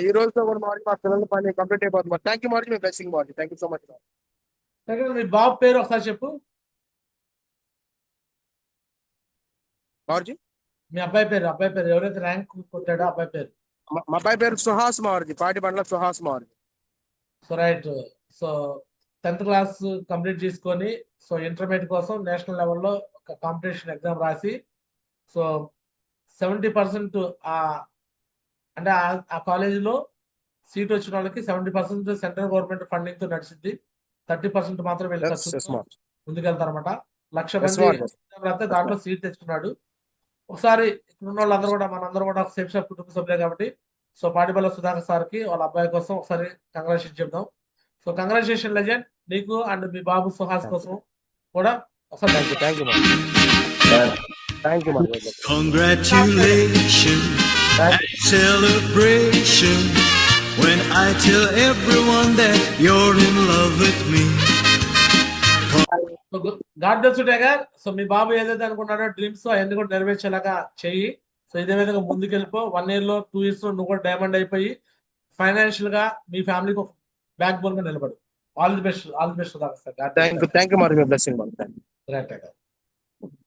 ఈ రోజుతో కూడా మార్చి మా పిల్లల పని కంప్లీట్ అయిపోతుంది మరి. థ్యాంక్ యూ మార్చి, మీ బ్లెస్సింగ్ మార్చి. Thank you so much. మీ బాబు పేరు ఒకసారి చెప్పు. మార్చి మీ అబ్బాయి పేరు ఎవరైతే ర్యాంక్ కొట్టాడో అబ్బాయి పేరు. మా అబ్బాయి పేరు Suhas Maruti, Patibandla Suhas Maruti. So right. So 10th class complete చేసుకొని సో ఇంటర్మీడియట్ కోసం నేషనల్ లెవెల్లో ఒక కాంపిటీషన్ ఎగ్జామ్ రాసి సో 70% అంటే ఆ కాలేజీలో సీట్ వచ్చిన వాళ్ళకి 70% సెంట్రల్ గవర్నమెంట్ ఫండింగ్ తో నడిచింది. 30% మాత్రం వీళ్ళు ముందుకెళ్తారనమాట. 1,00,000 మంది దాంట్లో సీట్ తెచ్చుకున్నాడు. ఒకసారి ఇక్కడ ఉన్న వాళ్ళందరూ కూడా మనందరూ కూడా సేఫ్ షాప్ కుటుంబ సభ్యులే కాబట్టి సో పాటిబల్ల సుధాకర్ సార్ కి వాళ్ళ అబ్బాయి కోసం ఒకసారి కంగ్రాచులేషన్ చెప్దాం. సో కంగ్రాచులేషన్ లెజెండ్ నీకు అండ్ మీ బాబు సుహాస్ కోసం కూడా ఒకసారి Congratulations and celebration when I tell everyone that you're in love with me. God bless you tiger. So మీ బాబు ఏదైతే అనుకున్నాడో డ్రీమ్స్ అవన్నీ కూడా నెరవేర్చేలాగా చెయ్యి. సో ఇదే విధంగా ముందుకెళ్ళిపో. 1 year లో 2 years లో నువ్వు కూడా డైమండ్ అయిపోయి ఫైనాన్షియల్ గా మీ ఫ్యామిలీకి ఒక బ్యాక్ బోన్ గా నిలబడు. All the best. Sudhakar sir. Thank you మరి, మీ బ్లెస్సింగ్. Right tiger.